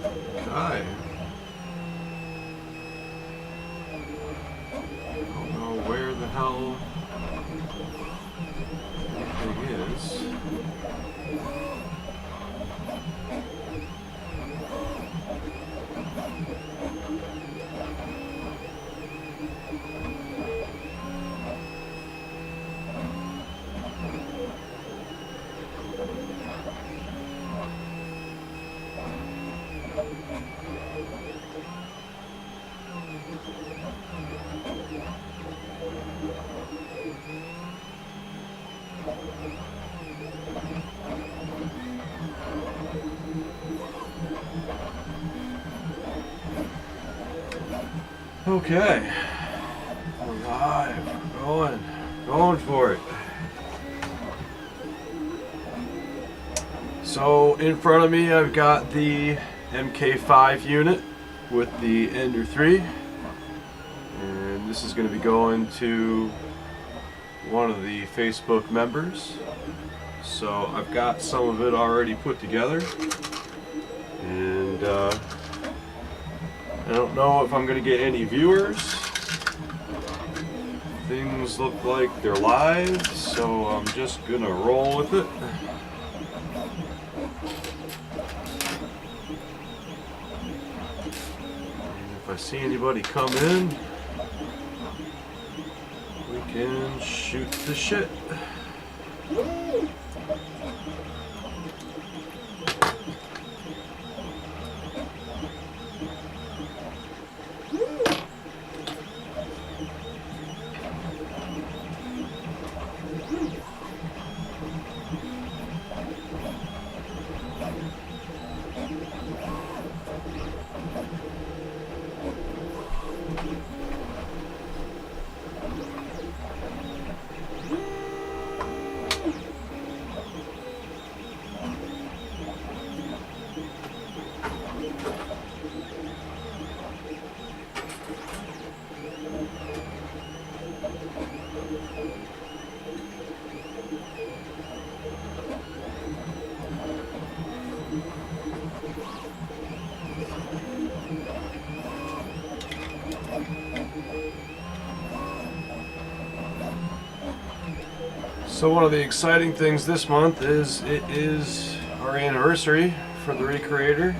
Okay. I don't know where the hell anything is. Okay, we're live, going for it. So in front of me I've got the MK5 unit with the Ender 3, and this is going to be going to one of the Facebook members. So I've got some of it already put together, and I don't know if I'm going to get any viewers. Things look like they're live, so I'm just going to roll with it. And if I see anybody come in, we can shoot the shit. So one of the exciting things this month is it is our anniversary for the Recreator.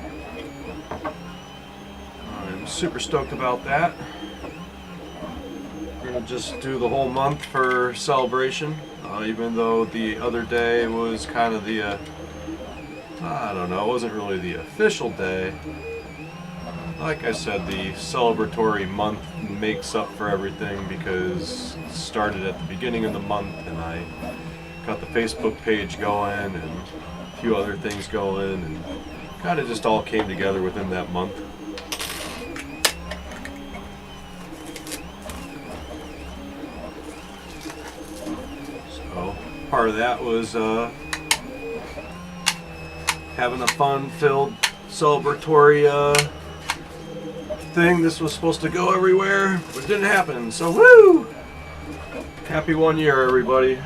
I'm super stoked about that. We're going to just do the whole month for celebration, even though the other day was kind of the, I don't know, it wasn't really the official day. Like I said, the celebratory month makes up for everything because it started at the beginning of the month and I got the Facebook page going and a few other things going and kind of just all came together within that month. So part of that was having a fun-filled celebratory thing. This was supposed to go everywhere, but it didn't happen, so woo! Happy 1 year, everybody.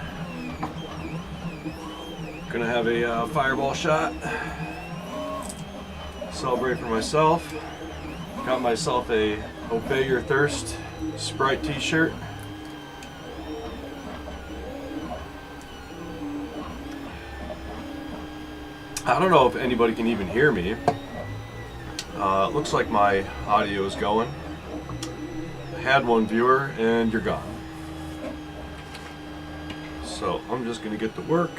Gonna have a fireball shot. Celebrate for myself. Got myself a Obey Your Thirst Sprite t-shirt. I don't know if anybody can even hear me. It looks like my audio is going. I had one viewer and you're gone. So I'm just going to get to work.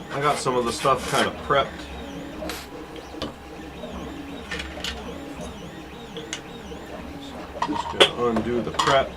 I got some of the stuff kind of prepped. Just gonna undo the prep.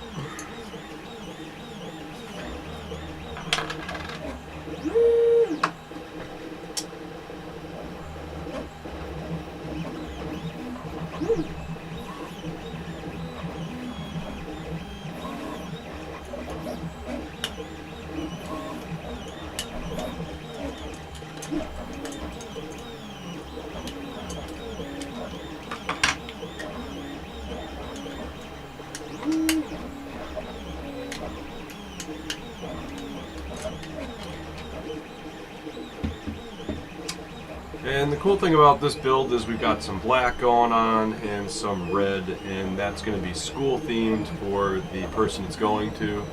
And the cool thing about this build is we've got some black going on and some red, and that's going to be school themed for the person it's going to.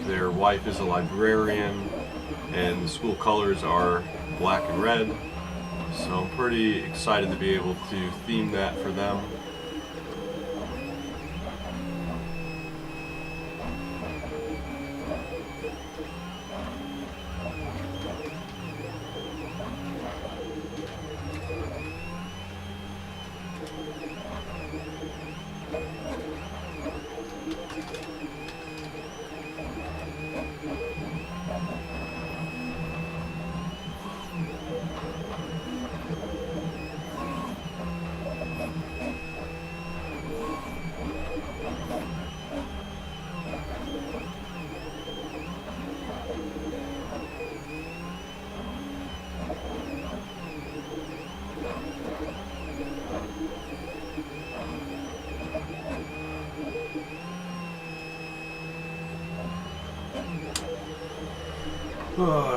Their wife is a librarian, and the school colors are black and red. So I'm pretty excited to be able to theme that for them.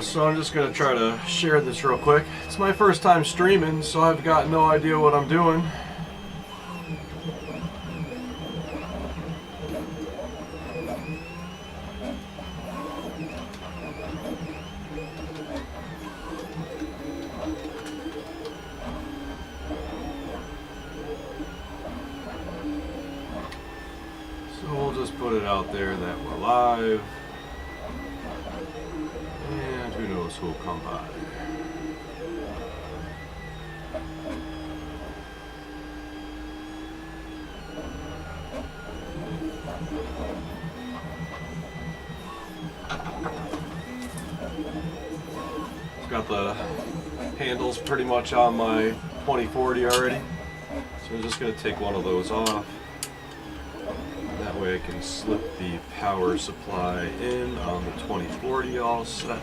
So I'm just going to try to share this real quick. It's my first time streaming, so I've got no idea what I'm doing. So we'll just put it out there that we're live. And who knows who will come by. Got the handles pretty much on my 2040 already. So I'm just going to take one of those off. That way I can slip the power supply in on the 2040 all set.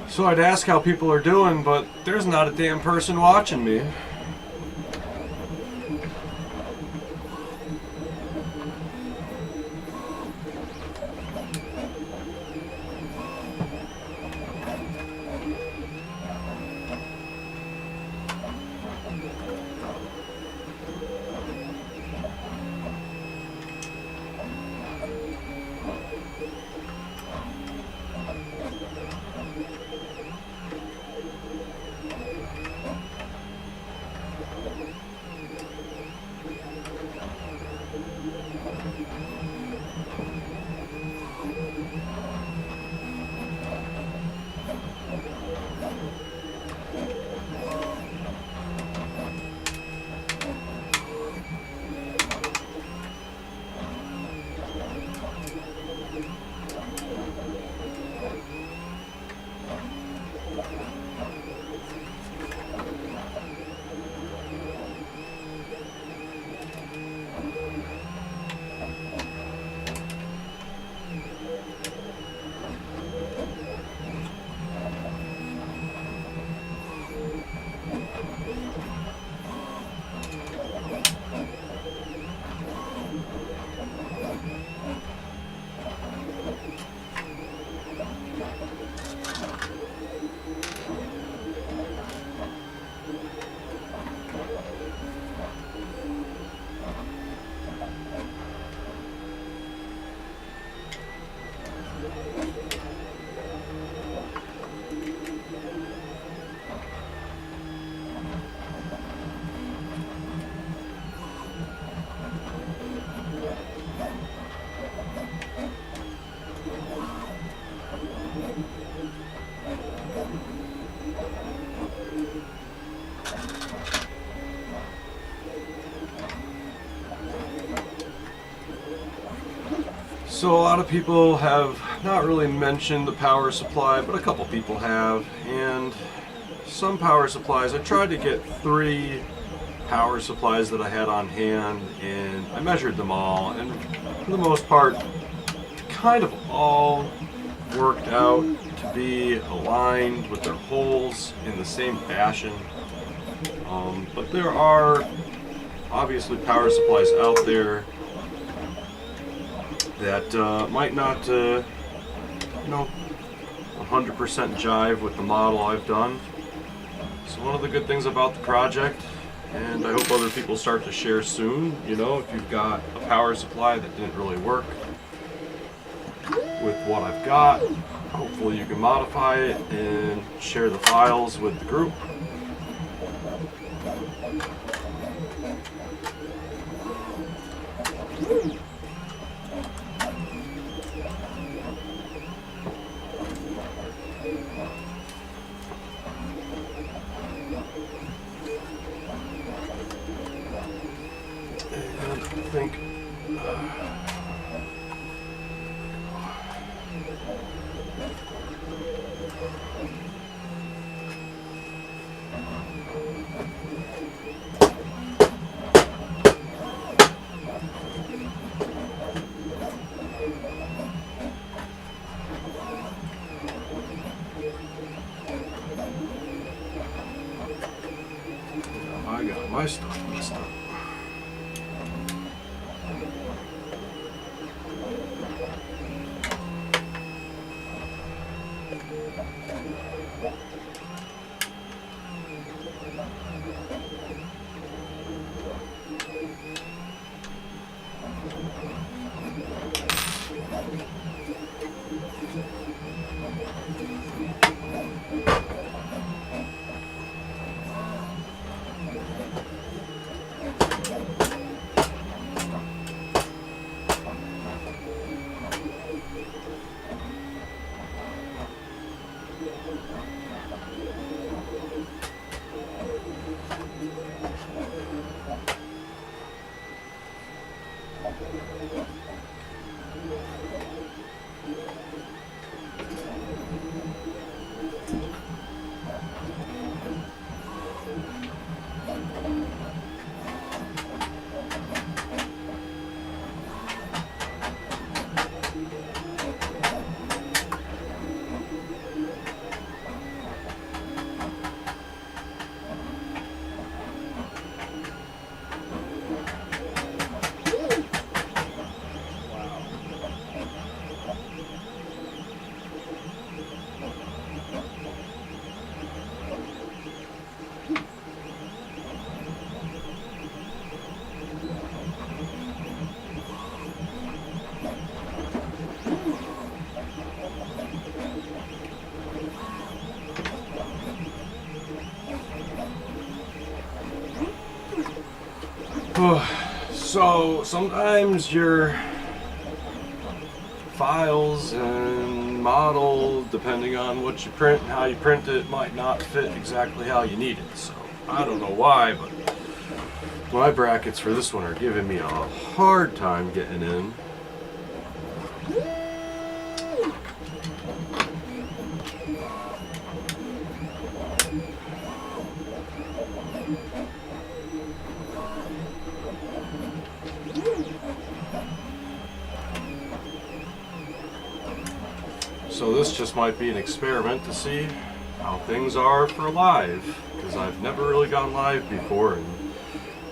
So I'd ask how people are doing, but there's not a damn person watching me. So a lot of people have not really mentioned the power supply, but a couple people have. And some power supplies, I tried to get 3 power supplies that I had on hand, and I measured them all, and for the most part, kind of all worked out to be aligned with their holes in the same fashion. But there are obviously power supplies out there that might not, 100% jive with the model I've done. So one of the good things about the project, and I hope other people start to share soon, if you've got a power supply that didn't really work with what I've got, hopefully you can modify it and share the files with the group. I think I got my stuff messed up. So sometimes your files and model, depending on what you print and how you print it, might not fit exactly how you need it. So I don't know why, but my brackets for this one are giving me a hard time getting in. So this just might be an experiment to see how things are for live, because I've never really gone live before, and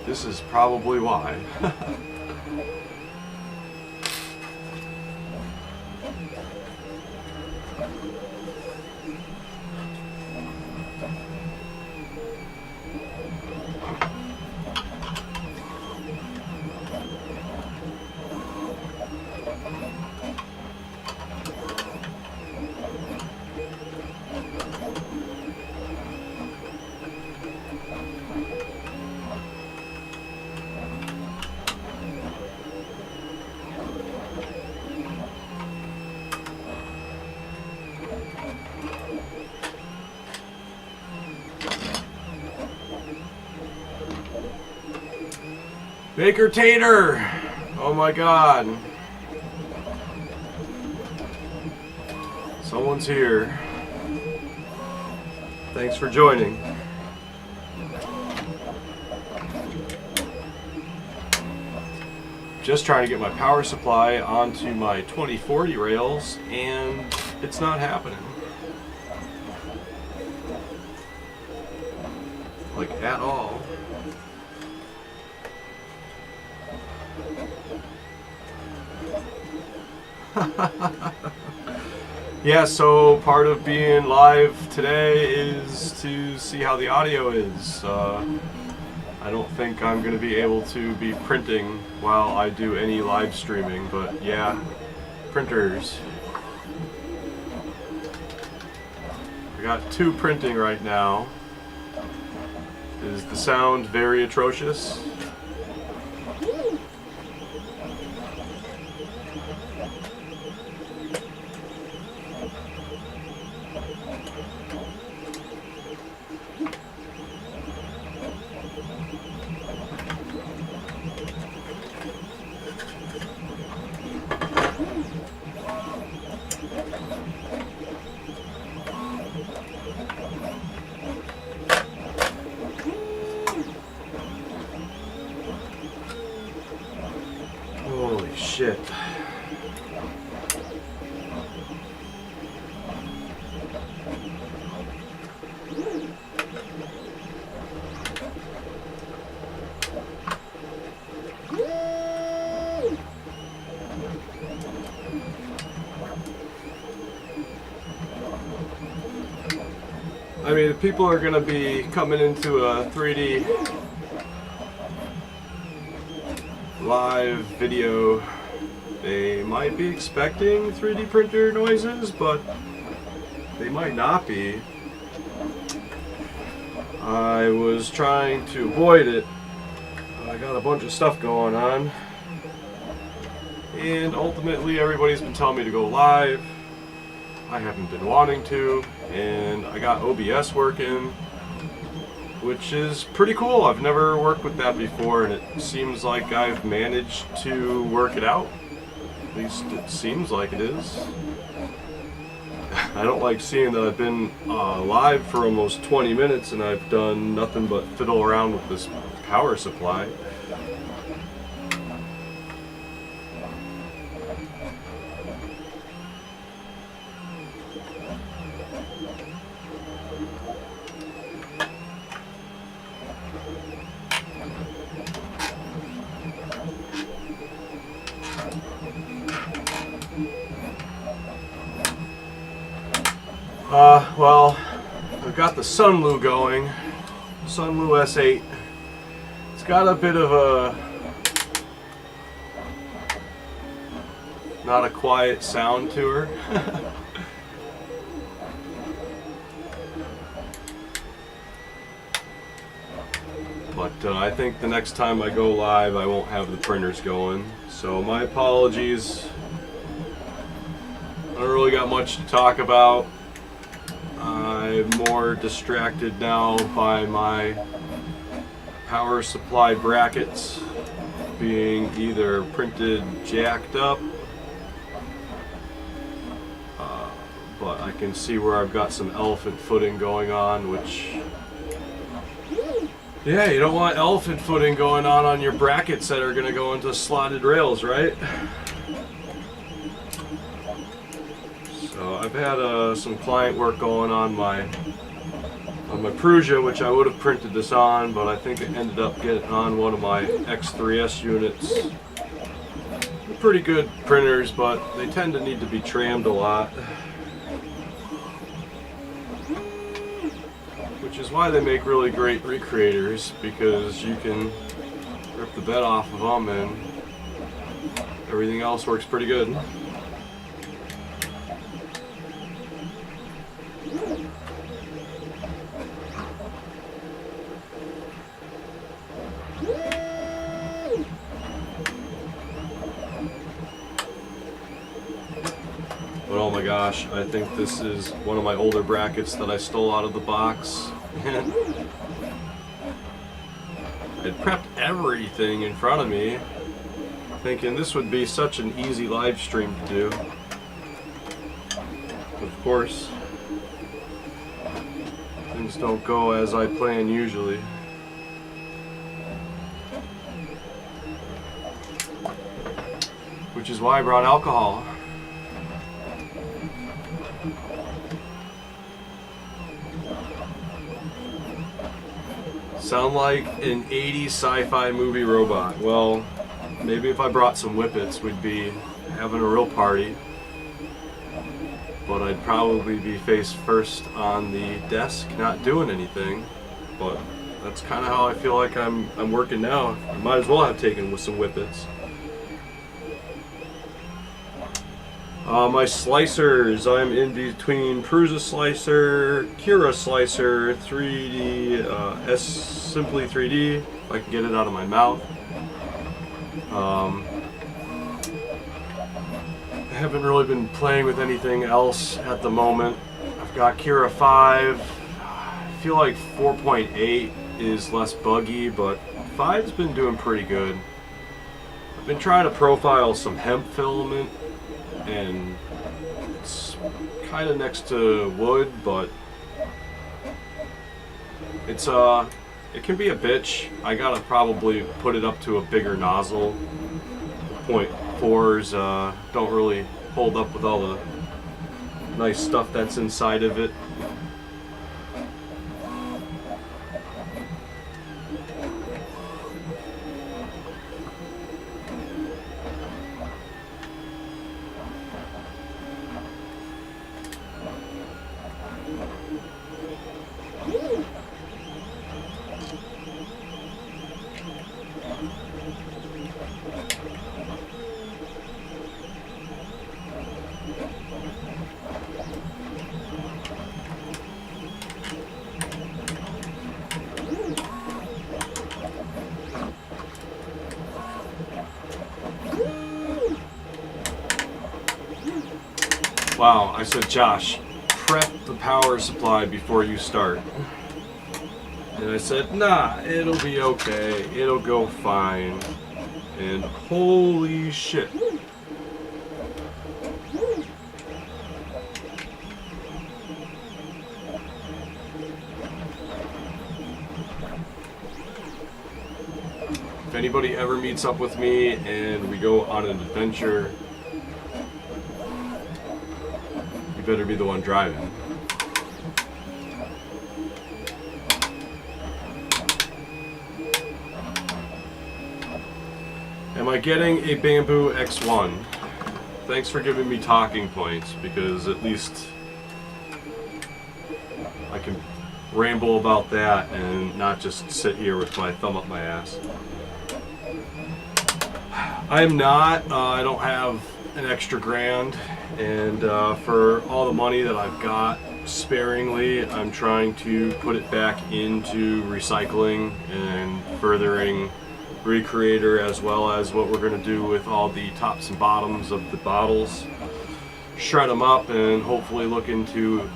this is probably why. Baker Tater! Oh my god. Someone's here. Thanks for joining. Just trying to get my power supply onto my 2040 rails, and it's not happening. Like, at all. Yeah, so part of being live today is to see how the audio is. I don't think I'm going to be able to be printing while I do any live streaming, but yeah, printers. I got 2 printing right now. Is the sound very atrocious? Holy shit. I mean, if people are going to be coming into a 3D live video, they might be expecting 3D printer noises, but they might not be. I was trying to avoid it. I got a bunch of stuff going on, and ultimately everybody's been telling me to go live. I haven't been wanting to, and I got OBS working, which is pretty cool. I've never worked with that before, and it seems like I've managed to work it out. At least it seems like it is. I don't like seeing that I've been live for almost 20 minutes and I've done nothing but fiddle around with this power supply. Well, I've got the Sunlu going, Sunlu S8. It's got a bit of a, not a quiet sound to her. But I think the next time I go live I won't have the printers going, so my apologies. I don't really got much to talk about. I'm more distracted now by my power supply brackets being either printed jacked up, but I can see where I've got some elephant footing going on, which, yeah, you don't want elephant footing going on your brackets that are going to go into slotted rails, right? So I've had some client work going on my Prusia, which I would have printed this on, but I think it ended up getting on one of my X3S units. They're pretty good printers, but they tend to need to be trammed a lot. Which is why they make really great Recreators, because you can rip the bed off of them and everything else works pretty good. But oh my gosh, I think this is one of my older brackets that I stole out of the box. I'd prepped everything in front of me, thinking this would be such an easy live stream to do. Of course, things don't go as I plan usually. Which is why I brought alcohol. Sound like an 80s sci-fi movie robot. Well, maybe if I brought some whippets, we'd be having a real party. But I'd probably be face first on the desk, not doing anything. But that's kind of how I feel like I'm working now. I might as well have taken with some whippets. My slicers, I'm in between Prusa slicer, Cura slicer, 3D, Simply 3D, if I can get it out of my mouth. I haven't really been playing with anything else at the moment. I've got Cura 5. I feel like 4.8 is less buggy, but 5's been doing pretty good. I've been trying to profile some hemp filament, and it's kind of next to wood, but it's it can be a bitch. I gotta probably put it up to a bigger nozzle. 0.4s don't really hold up with all the nice stuff that's inside of it. Wow, I said, Josh, prep the power supply before you start. And I said, nah, it'll be okay, it'll go fine. And holy shit. If anybody ever meets up with me and we go on an adventure, you better be the one driving. Am I getting a Bamboo X1? Thanks for giving me talking points, because at least I can ramble about that and not just sit here with my thumb up my ass. I am not. I don't have an extra grand, and for all the money that I've got sparingly, I'm trying to put it back into recycling and furthering Recreator, as well as what we're going to do with all the tops and bottoms of the bottles. Shred them up and hopefully look into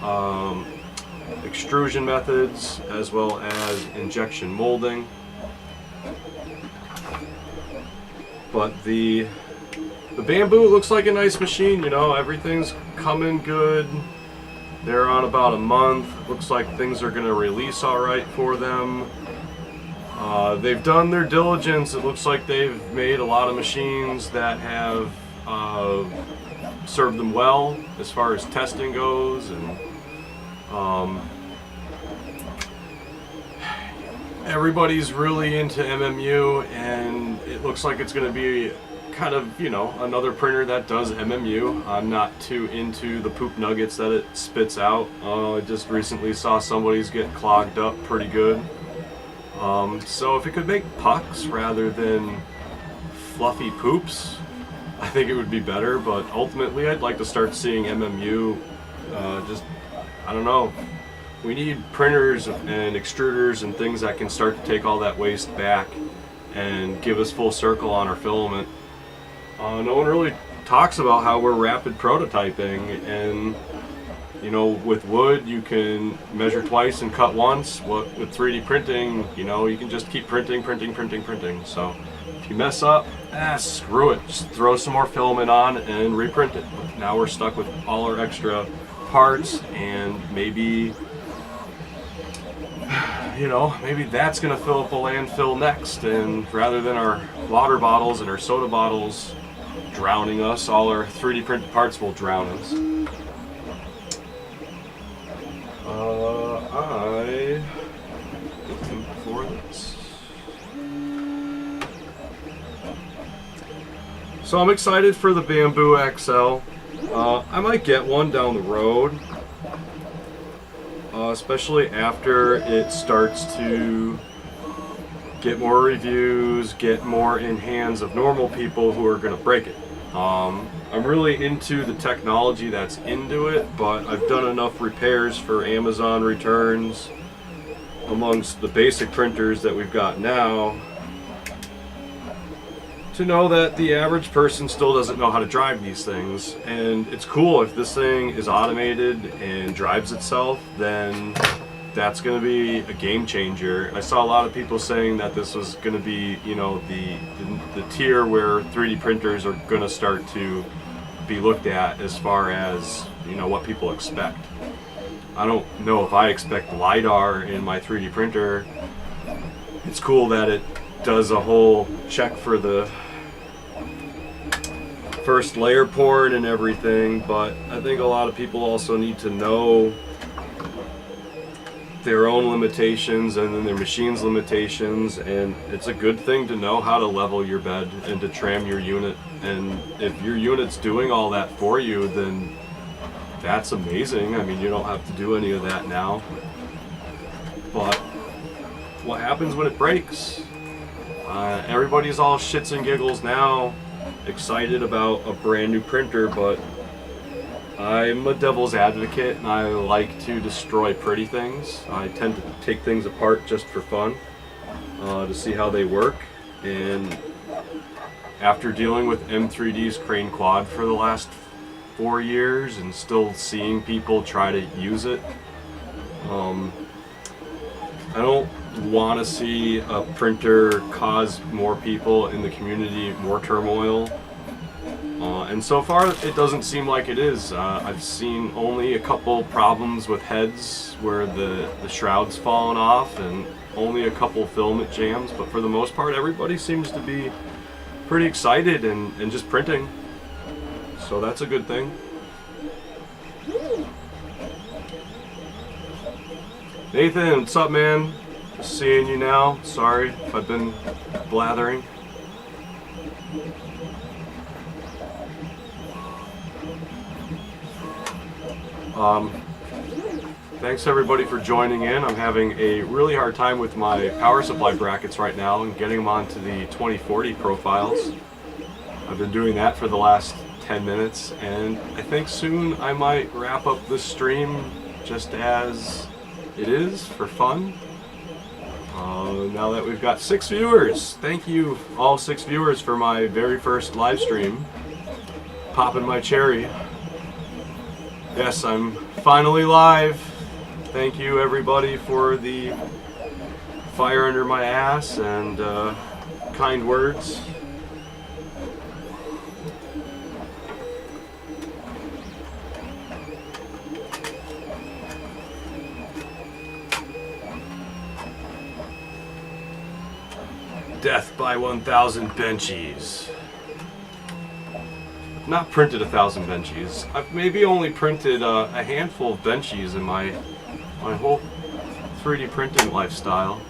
extrusion methods as well as injection molding. But the Bamboo looks like a nice machine, you know, everything's coming good. They're on about a month. Looks like things are going to release all right for them. They've done their diligence. It looks like they've made a lot of machines that have served them well as far as testing goes, and everybody's really into MMU, and it looks like it's going to be kind of, you know, another printer that does MMU. I'm not too into the poop nuggets that it spits out. I just recently saw somebody's get clogged up pretty good. So if it could make pucks rather than fluffy poops, I think it would be better, but ultimately I'd like to start seeing MMU. I don't know. We need printers and extruders and things that can start to take all that waste back and give us full circle on our filament. No one really talks about how we're rapid prototyping, and you know, with wood you can measure twice and cut once. With 3D printing, you know, you can just keep printing. So If you mess up, screw it. Just throw some more filament on and reprint it. But now we're stuck with all our extra parts, and maybe, you know, maybe that's going to fill up a landfill next. And rather than our water bottles and our soda bottles drowning us, all our 3D printed parts will drown us. I'm looking for this. So I'm excited for the Bamboo XL. I might get one down the road, especially after it starts to get more reviews, get more in hands of normal people who are going to break it. I'm really into the technology that's into it, but I've done enough repairs for Amazon returns amongst the basic printers that we've got now to know that the average person still doesn't know how to drive these things. And it's cool if this thing is automated and drives itself, then that's going to be a game changer. I saw a lot of people saying that this was going to be, you know, the tier where 3D printers are going to start to be looked at as far as, you know, what people expect. I don't know if I expect LiDAR in my 3D printer. It's cool that it does a whole check for the first layer porn and everything, but I think a lot of people also need to know their own limitations and then their machine's limitations, and it's a good thing to know how to level your bed and to tram your unit. And if your unit's doing all that for you, then that's amazing. I mean, you don't have to do any of that now. But what happens when it breaks? Everybody's all shits and giggles now, excited about a brand new printer, but I'm a devil's advocate and I like to destroy pretty things. I tend to take things apart just for fun, to see how they work. And after dealing with M3D's Crane Quad for the last 4 years and still seeing people try to use it, I don't want to see a printer cause more people in the community more turmoil. And so far, it doesn't seem like it is. I've seen only a couple problems with heads where the shroud's fallen off, and only a couple filament jams, but for the most part, everybody seems to be pretty excited and just printing. So that's a good thing. Nathan, what's up, man? Just seeing you now. Sorry if I've been blathering. Thanks everybody for joining in. I'm having a really hard time with my power supply brackets right now and getting them onto the 2040 profiles. I've been doing that for the last 10 minutes, and I think soon I might wrap up this stream just as it is for fun. Now that we've got 6 viewers, thank you all 6 viewers for my very first live stream. Popping my cherry. Yes, I'm finally live. Thank you everybody for the fire under my ass and kind words. Death by 1,000 benchies. I've not printed 1,000 benchies. I've maybe only printed a handful of benchies in my whole 3D printing lifestyle.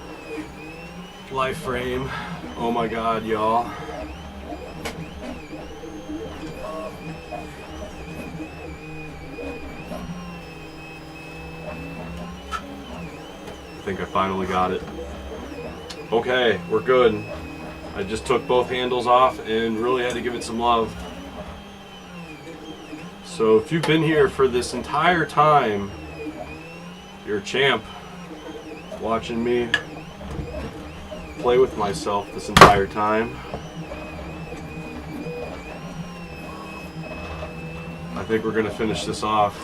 Life frame. Oh my god, y'all. I think I finally got it. Okay, we're good. I just took both handles off and really had to give it some love. So if you've been here for this entire time, you're a champ. Watching me play with myself this entire time. I think we're gonna finish this off.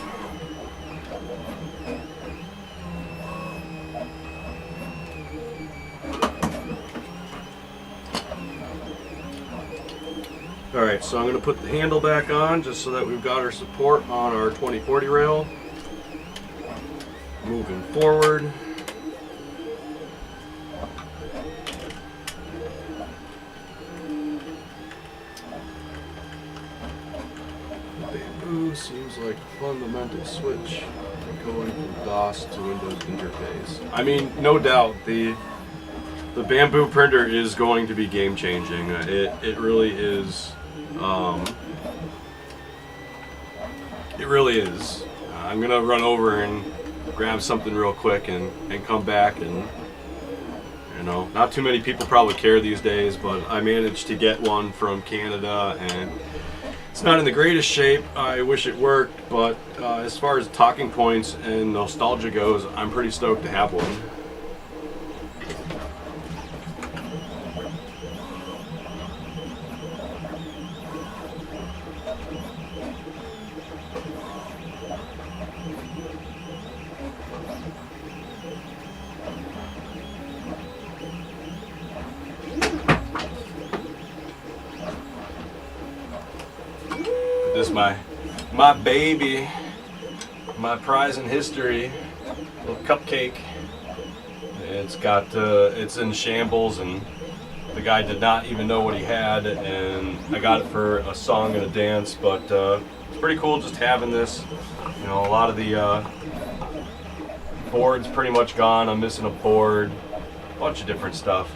Alright, so I'm going to put the handle back on just so that we've got our support on our 2040 rail. Moving forward. Bamboo seems like a fundamental switch going from DOS to Windows interface. I mean, no doubt, the Bamboo printer is going to be game changing. It really is. It really is. I'm gonna run over and grab something real quick and come back, and you know, not too many people probably care these days, but I managed to get one from Canada, and it's not in the greatest shape. I wish it worked, but as far as talking points and nostalgia goes, I'm pretty stoked to have one. This is my baby, my prize in history, little cupcake. It's in shambles, and the guy did not even know what he had, and I got it for a song and a dance, but it's pretty cool just having this. You know, a lot of the board's pretty much gone. I'm missing a board, a bunch of different stuff.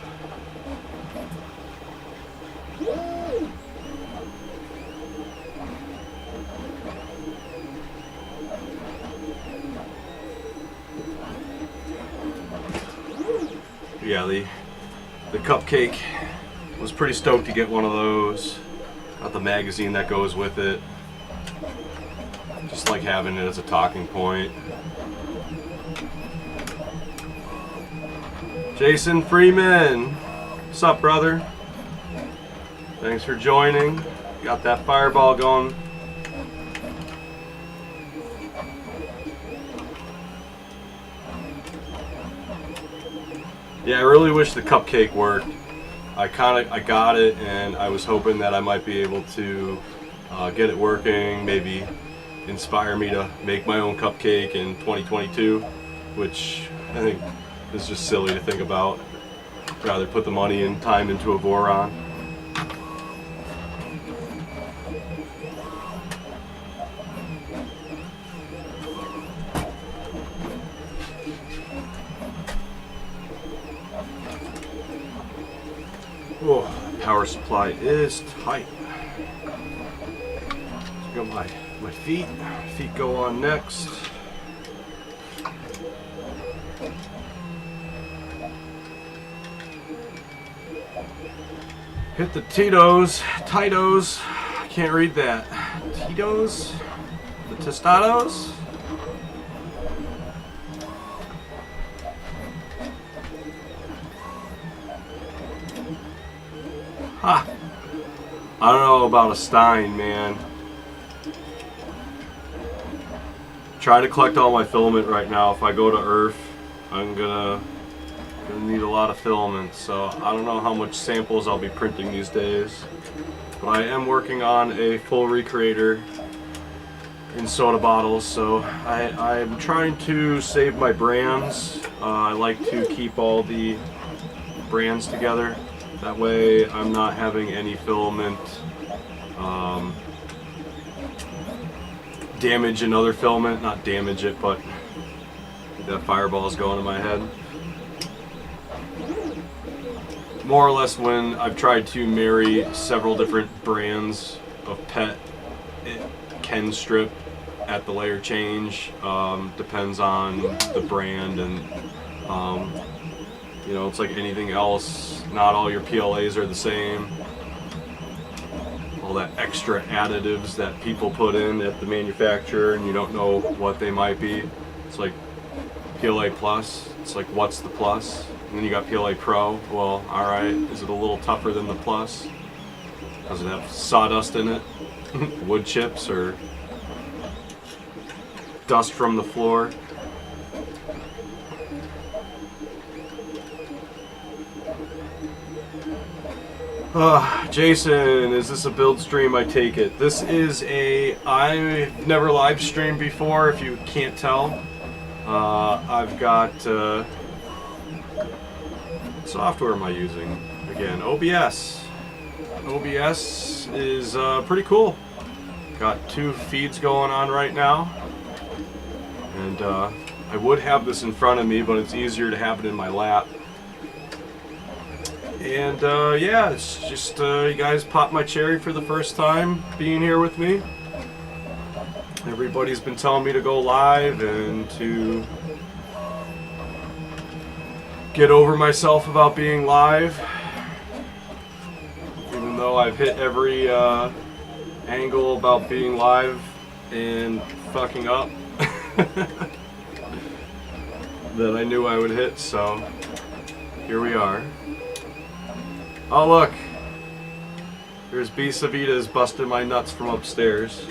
Yeah, the cupcake, was pretty stoked to get one of those. Got the magazine that goes with it. Just like having it as a talking point. Jason Freeman, what's up, brother? Thanks for joining. Got that fireball going. Yeah, I really wish the cupcake worked. I got it, and I was hoping that I might be able to get it working, maybe inspire me to make my own cupcake in 2022, which I think is just silly to think about. I'd rather put the money and time into a Voron. Oh, power supply is tight. Got my feet. Feet go on next. Hit the Tito's. I can't read that. Tito's? The Tostados? Ha! I don't know about a Stein, man. Trying to collect all my filament right now. If I go to Earth, I'm gonna need a lot of filament, so I don't know how much samples I'll be printing these days. But I am working on a full Recreator in soda bottles, so I'm trying to save my brands. I like to keep all the brands together. That way I'm not having any filament damage another filament. Not damage it, but that fireball is going in my head. More or less, when I've tried to marry several different brands of PET, it can strip at the layer change. Depends on the brand, and you know, it's like anything else. Not all your PLAs are the same. All that extra additives that people put in at the manufacturer, and you don't know what they might be. It's like PLA Plus. It's like, what's the plus? And then you got PLA Pro. Well, alright, is it a little tougher than the Plus? Does it have sawdust in it? Wood chips or dust from the floor? Jason, is this a build stream? I take it. This is I've never live streamed before, if you can't tell. I've got, what software am I using? Again, OBS. OBS is pretty cool. Got 2 feeds going on right now. And I would have this in front of me, but it's easier to have it in my lap. And yeah, it's just you guys popped my cherry for the first time being here with me. Everybody's been telling me to go live and to get over myself about being live. Even though I've hit every angle about being live and fucking up that I knew I would hit, so here we are. Oh look, there's B. Savita's busting my nuts from upstairs.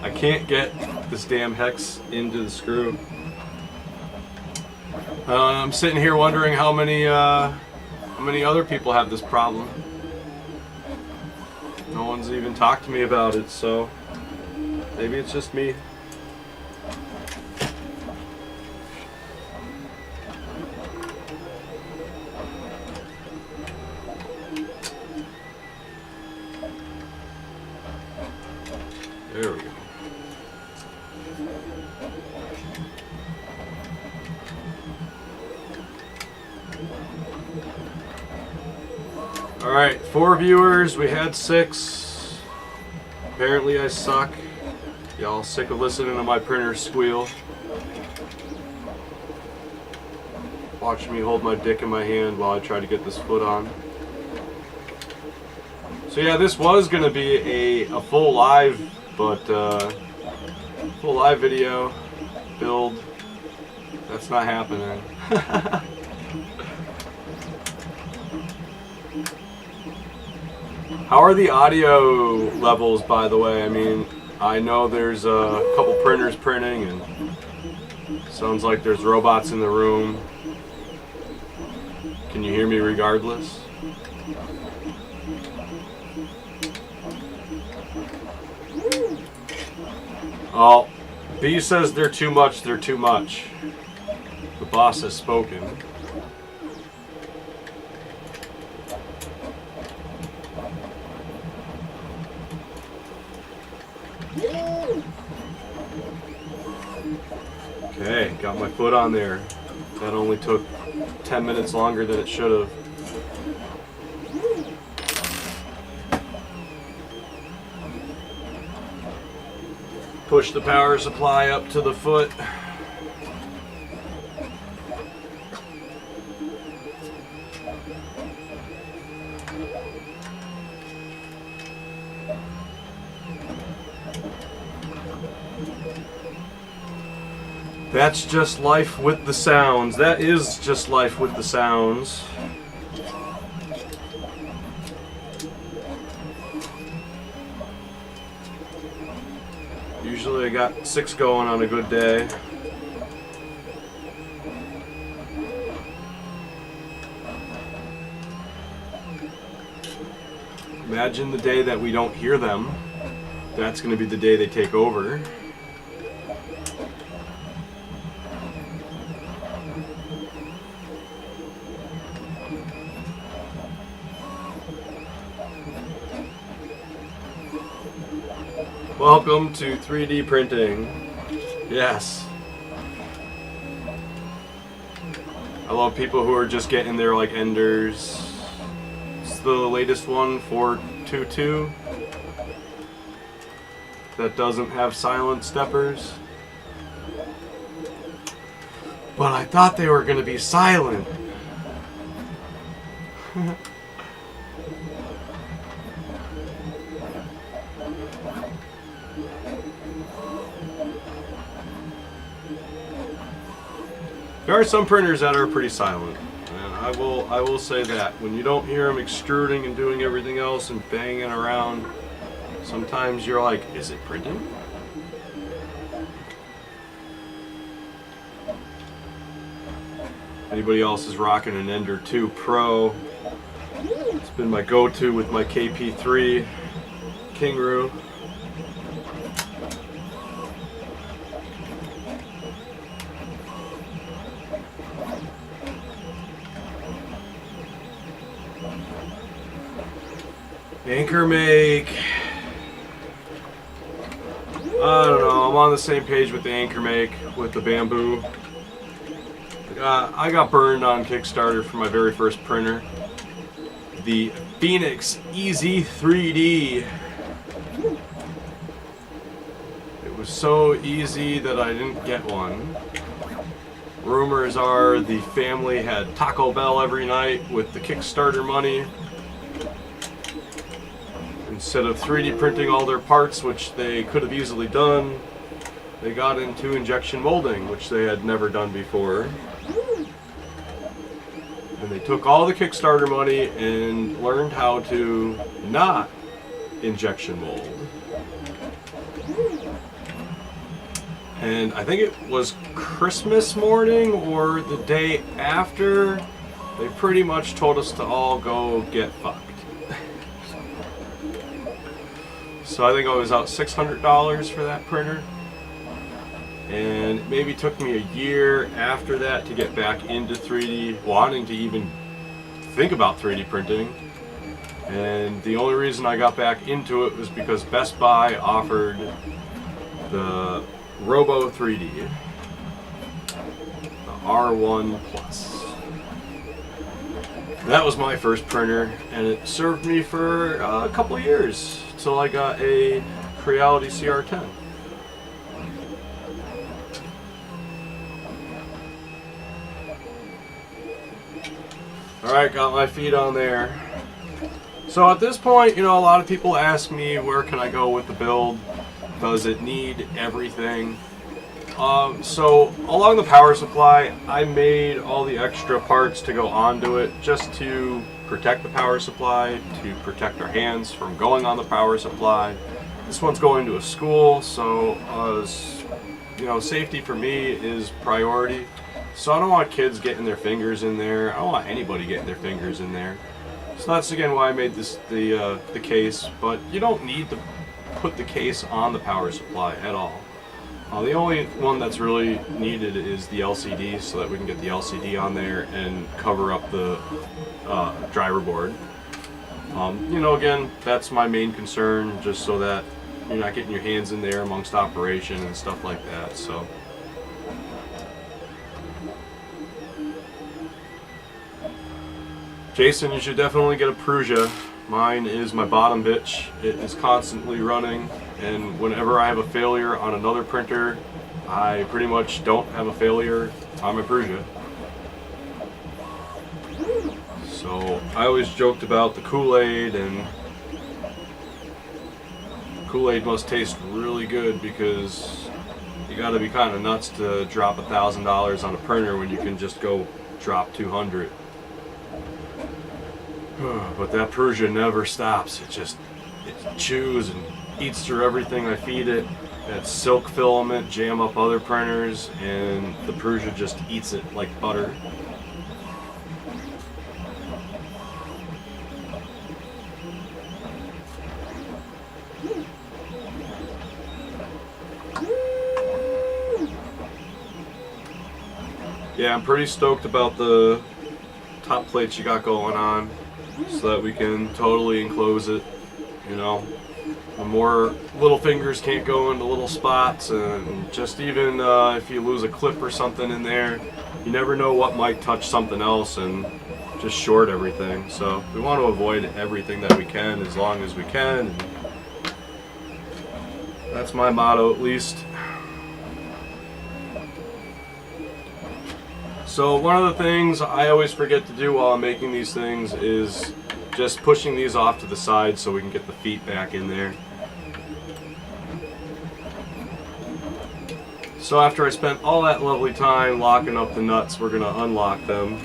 I can't get this damn hex into the screw. I'm sitting here wondering how many other people have this problem. No one's even talked to me about it, so maybe it's just me. There we go. Alright, 4 viewers, we had 6. Apparently I suck. Y'all sick of listening to my printer squeal. Watch me hold my dick in my hand while I try to get this foot on. So yeah, this was going to be a full live, but full live video build. That's not happening. How are the audio levels, by the way? I mean, I know there's a couple printers printing, and sounds like there's robots in the room. Can you hear me regardless? Oh, B says they're too much, they're too much. The boss has spoken. Okay, got my foot on there. That only took 10 minutes longer than it should have. Push the power supply up to the foot. That's just life with the sounds. That is just life with the sounds. Usually I got 6 going on a good day. Imagine the day that we don't hear them. That's going to be the day they take over. Welcome to 3D printing. Yes. I love people who are just getting their like enders. It's the latest one, 422. That doesn't have silent steppers. But I thought they were going to be silent. There are some printers that are pretty silent, and I will say that when you don't hear them extruding and doing everything else and banging around, sometimes you're like, is it printing? Anybody else is rocking an Ender 2 Pro. It's been my go-to with my KP3 Kingaroo. Anchor make. I don't know, I'm on the same page with the Anchor make with the bamboo. I got burned on Kickstarter for my very first printer. The Phoenix EZ3D. It was so easy that I didn't get one. Rumors are the family had Taco Bell every night with the Kickstarter money. Instead of 3D printing all their parts, which they could have easily done, they got into injection molding, which they had never done before. And they took all the Kickstarter money and learned how to not injection mold. And I think it was Christmas morning or the day after, they pretty much told us to all go get fucked. So I think I was out $600 for that printer. And it maybe took me a year after that to get back into 3D, wanting to even think about 3D printing. And the only reason I got back into it was because Best Buy offered the Robo 3D, the R1 Plus. That was my first printer, and it served me for a couple of years till I got a Creality CR10. Alright, got my feet on there. So at this point, you know, a lot of people ask me where can I go with the build? Does it need everything? So along the power supply, I made all the extra parts to go onto it just to protect the power supply, to protect our hands from going on the power supply. This one's going to a school, so you know, safety for me is priority. So I don't want kids getting their fingers in there. I don't want anybody getting their fingers in there. So that's again why I made this the case. But you don't need to put the case on the power supply at all. The only one that's really needed is the LCD, so that we can get the LCD on there and cover up the driver board. You know, again, that's my main concern, just so that you're not getting your hands in there amongst operation and stuff like that. So. Jason, you should definitely get a Prusia. Mine is my bottom bitch. It is constantly running, and whenever I have a failure on another printer, I pretty much don't have a failure on my Prusia. So I always joked about the Kool-Aid, and Kool-Aid must taste really good because you gotta be kind of nuts to drop $1,000 on a printer when you can just go drop 200. But that Prusia never stops. It chews and eats through everything I feed it. That silk filament jam up other printers, and the Prusia just eats it like butter. Yeah, I'm pretty stoked about the top plates you got going on, so that we can totally enclose it. You know, the more little fingers can't go into little spots, and just even if you lose a clip or something in there, you never know what might touch something else and just short everything. So we want to avoid everything that we can as long as we can. And that's my motto, at least. So one of the things I always forget to do while I'm making these things is just pushing these off to the side so we can get the feet back in there. So after I spent all that lovely time locking up the nuts, we're going to unlock them.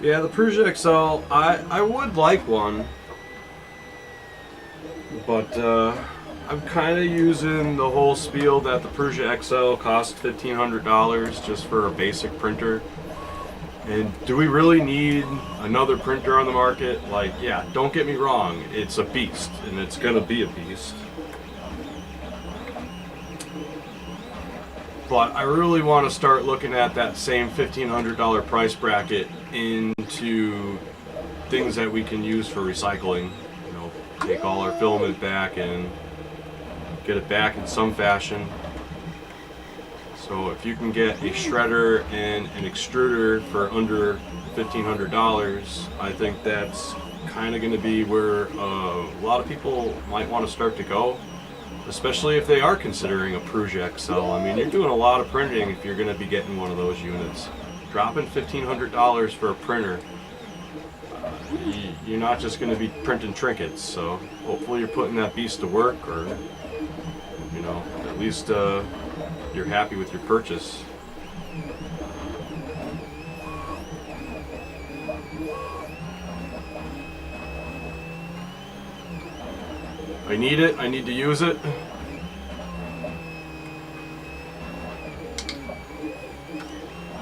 Yeah, the Prusa XL, I would like one, but I'm kind of using the whole spiel that the Prusa XL costs $1,500 just for a basic printer. And do we really need another printer on the market? Like, yeah, don't get me wrong, it's a beast, and it's gonna be a beast. But I really want to start looking at that same $1,500 price bracket into things that we can use for recycling. You know, take all our filament back and get it back in some fashion. So if you can get a shredder and an extruder for under $1,500, I think that's kind of going to be where a lot of people might want to start to go. Especially if they are considering a Prusa XL. I mean, you're doing a lot of printing if you're going to be getting one of those units. Dropping $1,500 for a printer, you're not just going to be printing trinkets. So hopefully you're putting that beast to work, or you know, at least you're happy with your purchase. I need it, I need to use it.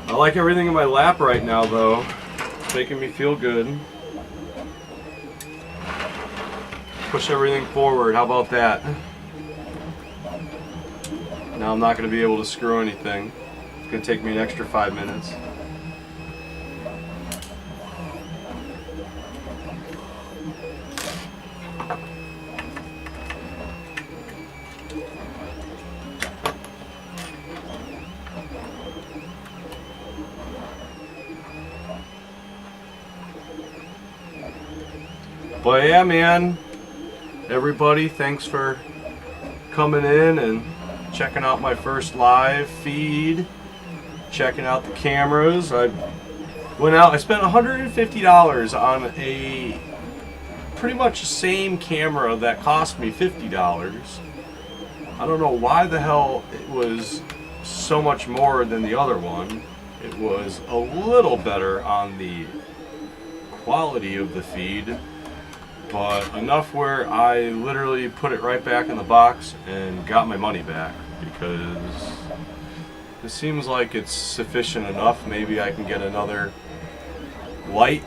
I like everything in my lap right now though. It's making me feel good. Push everything forward, how about that? Now I'm not going to be able to screw anything. It's going to take me an extra 5 minutes. But yeah, man, everybody, thanks for coming in and checking out my first live feed, checking out the cameras. I went out, I spent $150 on a pretty much the same camera that cost me $50. I don't know why the hell it was so much more than the other one. It was a little better on the quality of the feed, but enough where I literally put it right back in the box and got my money back, because it seems like it's sufficient enough. Maybe I can get another light,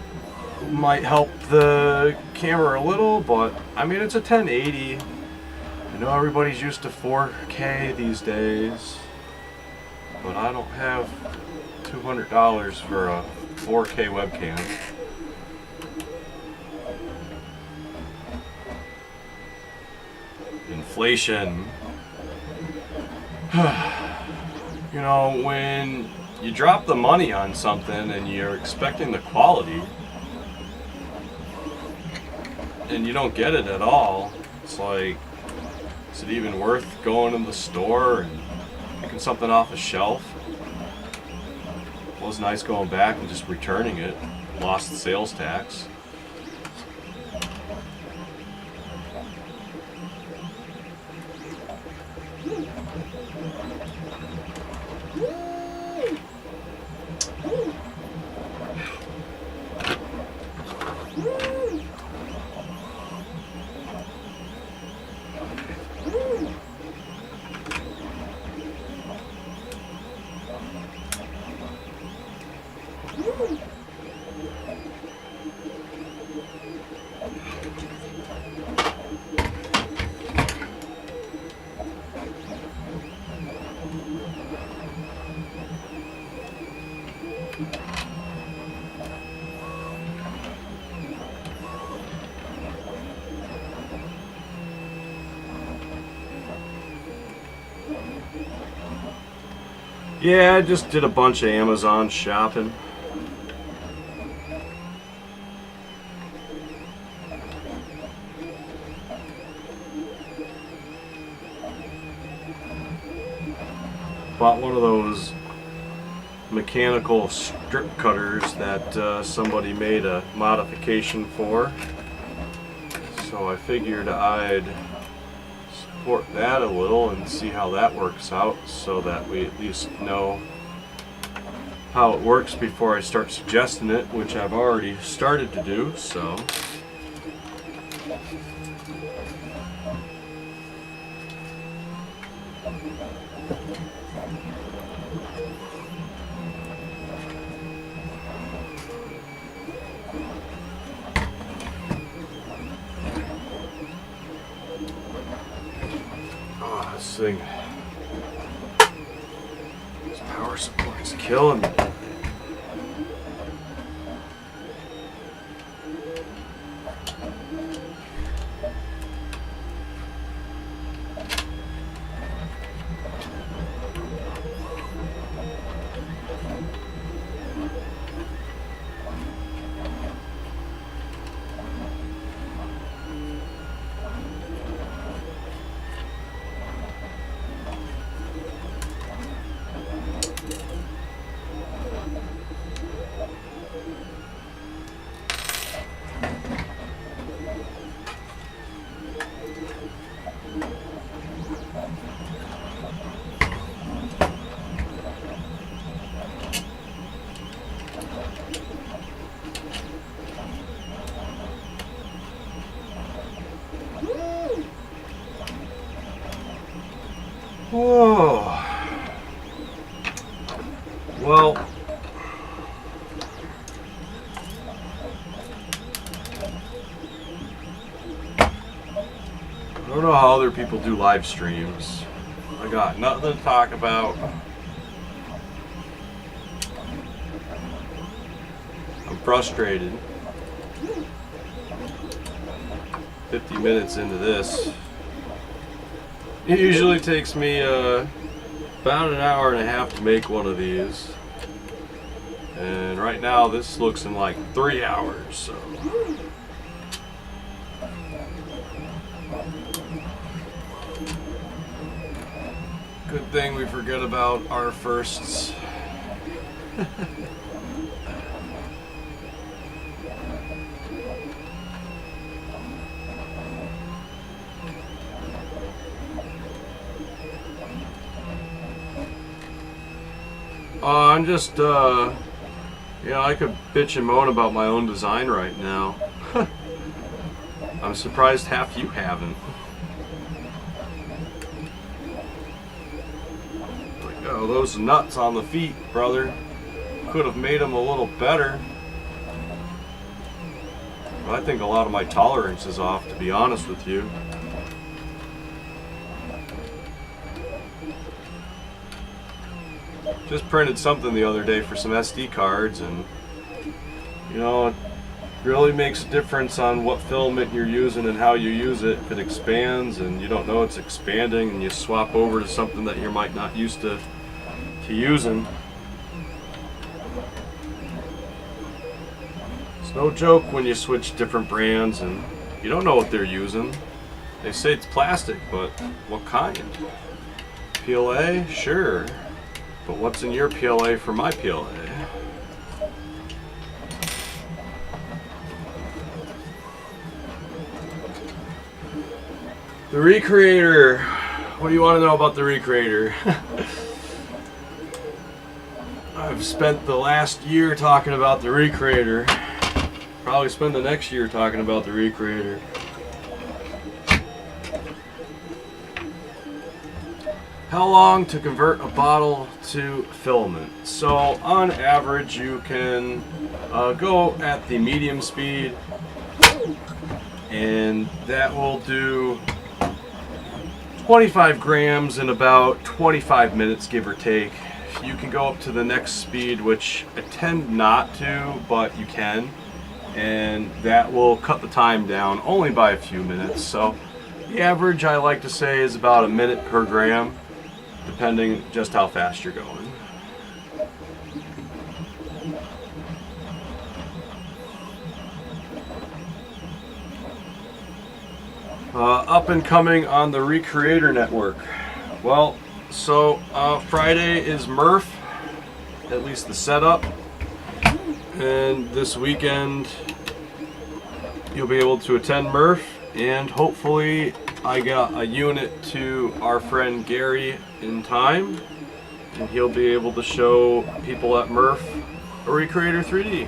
might help the camera a little, but I mean, it's a 1080. I know everybody's used to 4K these days, but I don't have $200 for a 4K webcam. Inflation. You know, when you drop the money on something and you're expecting the quality and you don't get it at all, it's like, is it even worth going in the store and picking something off a shelf? It was nice going back and just returning it. Lost the sales tax. Yeah, I just did a bunch of Amazon shopping. Bought one of those mechanical strip cutters that somebody made a modification for. So I figured I'd support that a little and see how that works out, so that we at least know how it works before I start suggesting it, which I've already started to do, so. Oh, this thing. This power supply is killing me. Whoa. Well, I don't know how other people do live streams. I got nothing to talk about. I'm frustrated. 50 minutes into this. It usually takes me about an hour and a half to make one of these. And right now this looks in like 3 hours, so. Good thing we forget about our firsts. I'm just, I could bitch and moan about my own design right now. I'm surprised half you haven't. Like, oh, those nuts on the feet, brother. Could have made them a little better. But I think a lot of my tolerance is off, to be honest with you. Just printed something the other day for some SD cards, and it really makes a difference on what filament you're using and how you use it. If it expands and you don't know it's expanding and you swap over to something that you might not used to using. It's no joke when you switch different brands and you don't know what they're using. They say it's plastic, but what kind? PLA? Sure. But what's in your PLA for my PLA? The Recreator. What do you want to know about the Recreator? I've spent the last year talking about the Recreator. Probably spend the next year talking about the Recreator. How long to convert a bottle to filament? So on average you can go at the medium speed, and that will do 25 grams in about 25 minutes, give or take. You can go up to the next speed, which I tend not to, but you can, and that will cut the time down only by a few minutes. So the average, I like to say, is about a minute per gram, depending just how fast you're going. Up and coming on the Recreator network. Well, so Friday is Murph, at least the setup, and this weekend you'll be able to attend Murph, and hopefully I got a unit to our friend Gary in time, and he'll be able to show people at Murph a Recreator 3D.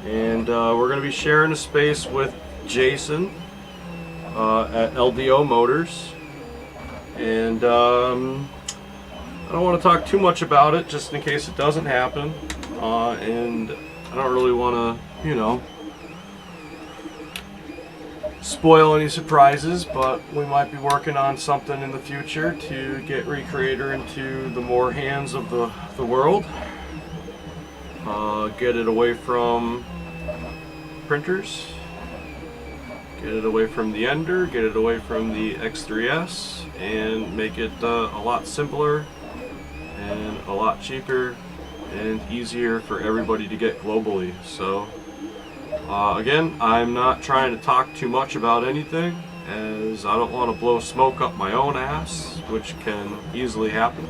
And we're going to be sharing a space with Jason at LDO Motors. And I don't want to talk too much about it, just in case it doesn't happen. And I don't really want to, you know, spoil any surprises, but we might be working on something in the future to get Recreator into the more hands of the world. Get it away from printers, get it away from the Ender, get it away from the X3S, and make it a lot simpler and a lot cheaper and easier for everybody to get globally. So again, I'm not trying to talk too much about anything, as I don't want to blow smoke up my own ass, which can easily happen.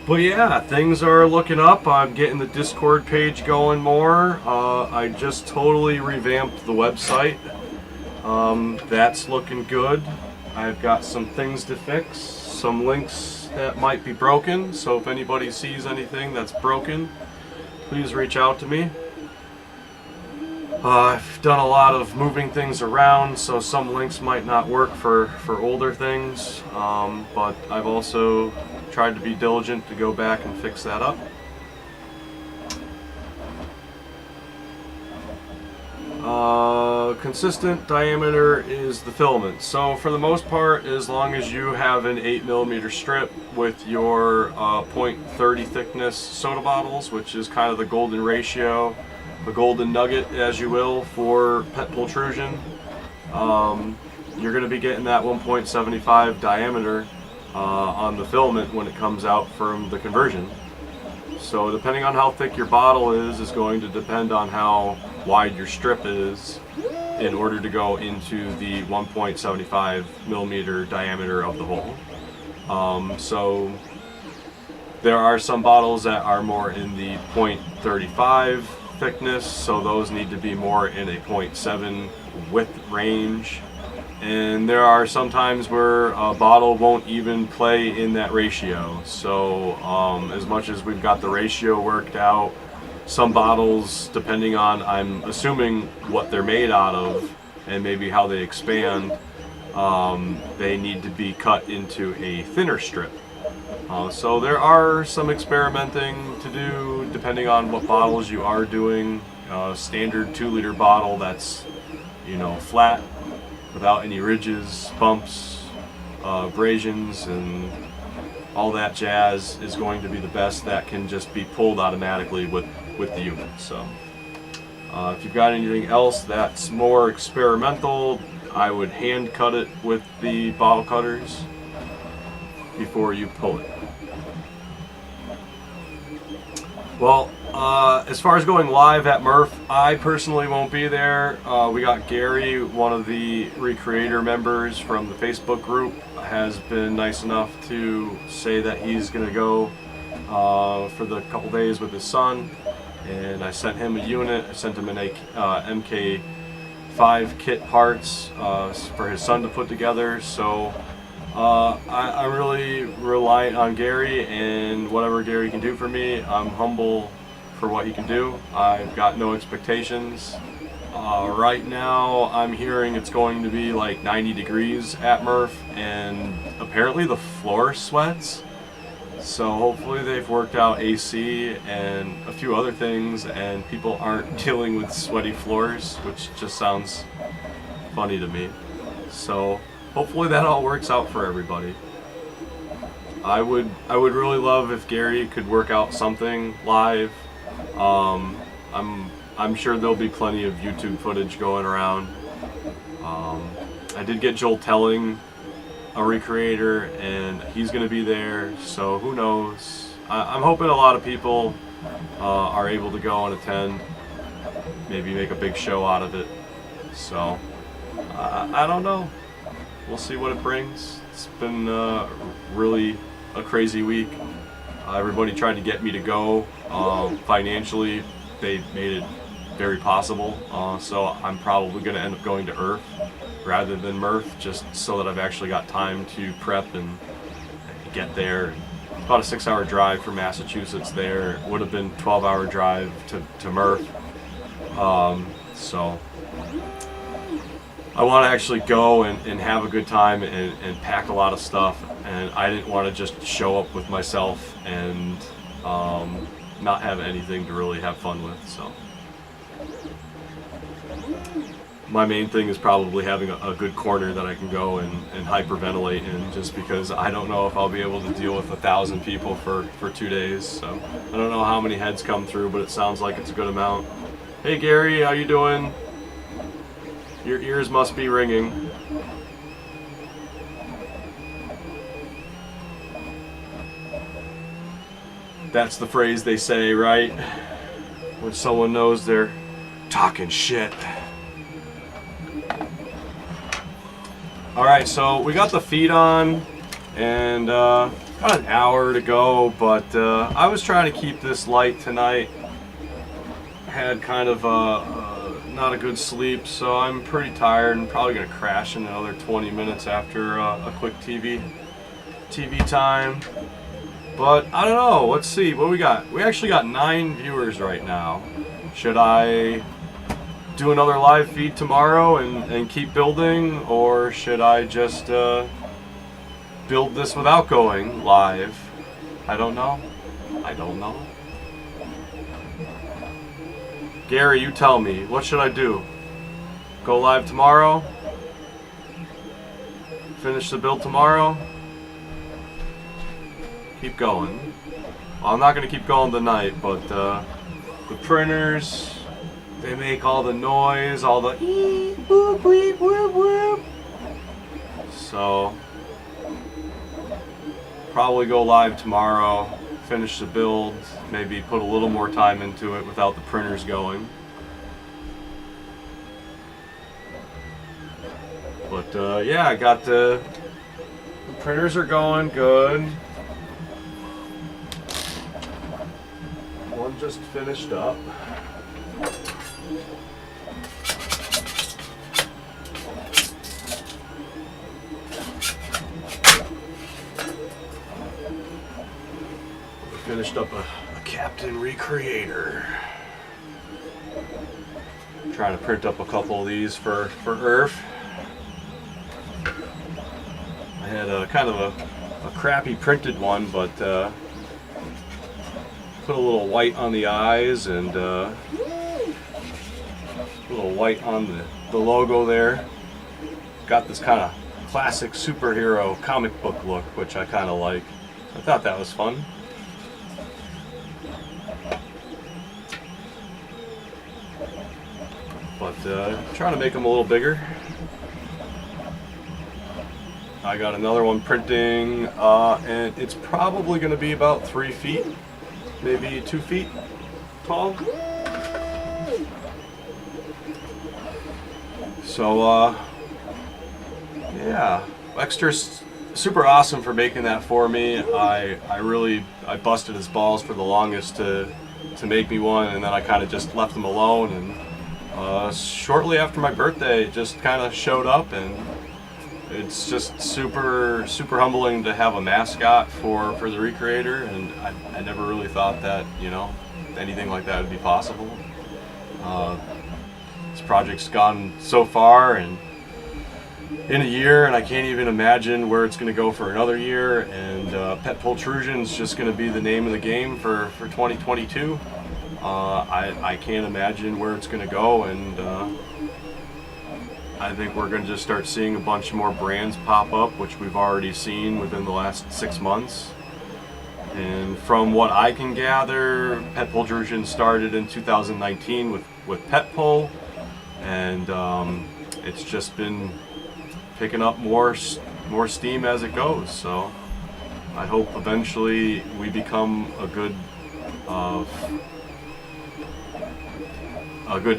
But yeah, things are looking up. I'm getting the Discord page going more. I just totally revamped the website. That's looking good. I've got some things to fix, some links that might be broken, so if anybody sees anything that's broken, please reach out to me. I've done a lot of moving things around, so some links might not work for older things, but I've also tried to be diligent to go back and fix that up. Consistent diameter is the filament. So for the most part, as long as you have an 8mm strip with your .30 thickness soda bottles, which is kind of the golden ratio, the golden nugget, as you will, for pet pultrusion, you're going to be getting that 1.75 diameter on the filament when it comes out from the conversion. So depending on how thick your bottle is going to depend on how wide your strip is in order to go into the 1.75mm diameter of the hole. So there are some bottles that are more in the .35 thickness, so those need to be more in a 0.7 width range. And there are some times where a bottle won't even play in that ratio. So as much as we've got the ratio worked out, some bottles, depending on, I'm assuming, what they're made out of and maybe how they expand, they need to be cut into a thinner strip. So there are some experimenting to do depending on what bottles you are doing. Standard 2-liter bottle that's, you know, flat, without any ridges, bumps, abrasions, and all that jazz is going to be the best. That can just be pulled automatically with the unit. So if you've got anything else that's more experimental, I would hand cut it with the bottle cutters before you pull it. Well, as far as going live at Murph, I personally won't be there. We got Gary, one of the Recreator members from the Facebook group, has been nice enough to say that he's going to go for the couple days with his son. And I sent him a unit. I sent him an MK5 kit parts for his son to put together. So I'm really reliant on Gary, and whatever Gary can do for me, I'm humble for what he can do. I've got no expectations. Right now I'm hearing it's going to be like 90 degrees at Murph, and apparently the floor sweats. So hopefully they've worked out AC and a few other things, and people aren't dealing with sweaty floors, which just sounds funny to me. So hopefully that all works out for everybody. I would really love if Gary could work out something live. I'm sure there'll be plenty of YouTube footage going around. I did get Joel Telling a Recreator, and he's going to be there, so who knows. I'm hoping a lot of people are able to go and attend, maybe make a big show out of it. So I don't know. We'll see what it brings. It's been really a crazy week. Everybody tried to get me to go. Financially, they made it very possible. So I'm probably going to end up going to Earth rather than Murph, just so that I've actually got time to prep and get there. About a 6-hour drive from Massachusetts there. It would have been a 12-hour drive to Murph. So I want to actually go and have a good time and pack a lot of stuff, and I didn't want to just show up with myself and not have anything to really have fun with. So my main thing is probably having a good corner that I can go and hyperventilate in, just because I don't know if I'll be able to deal with 1,000 people for 2 days. So I don't know how many heads come through, but it sounds like it's a good amount. Hey Gary, how you doing? Your ears must be ringing. That's the phrase they say, right? When someone knows they're talking shit. Alright, so we got the feed on, and got an hour to go, but I was trying to keep this light tonight. Had kind of not a good sleep, so I'm pretty tired and probably going to crash in another 20 minutes after a quick TV time. But I don't know, let's see what we got. We actually got 9 viewers right now. Should I do another live feed tomorrow and keep building, or should I just build this without going live? I don't know. Gary, you tell me, what should I do? Go live tomorrow? Finish the build tomorrow? Keep going. Well, I'm not going to keep going tonight, but the printers, they make all the noise, all the eep, boop, weep, whoop, whoop. So, probably go live tomorrow, finish the build, maybe put a little more time into it without the printers going. But yeah, I got the printers are going good. One just finished up. Finished up a Captain Recreator. Trying to print up a couple of these for Earth. I had a kind of a crappy printed one, but put a little white on the eyes and a little white on the logo there. Got this kind of classic superhero comic book look, which I kind of like. I thought that was fun. But trying to make them a little bigger. I got another one printing, and it's probably going to be about 3 feet, maybe 2 feet tall. So, yeah, Exter's super awesome for making that for me. I busted his balls for the longest to make me one, and then I kind of just left him alone. And shortly after my birthday, it just kind of showed up, and it's just super humbling to have a mascot for the Recreator, and I never really thought that, you know, anything like that would be possible. This project's gone so far and in a year, and I can't even imagine where it's going to go for another year, and Pet Pultrusion is just going to be the name of the game for 2022. I can't imagine where it's going to go, and I think we're going to just start seeing a bunch more brands pop up, which we've already seen within the last 6 months. And from what I can gather, Pet Pultrusion started in 2019 with Pet Pull, and it's just been picking up more steam as it goes. So I hope eventually we become a good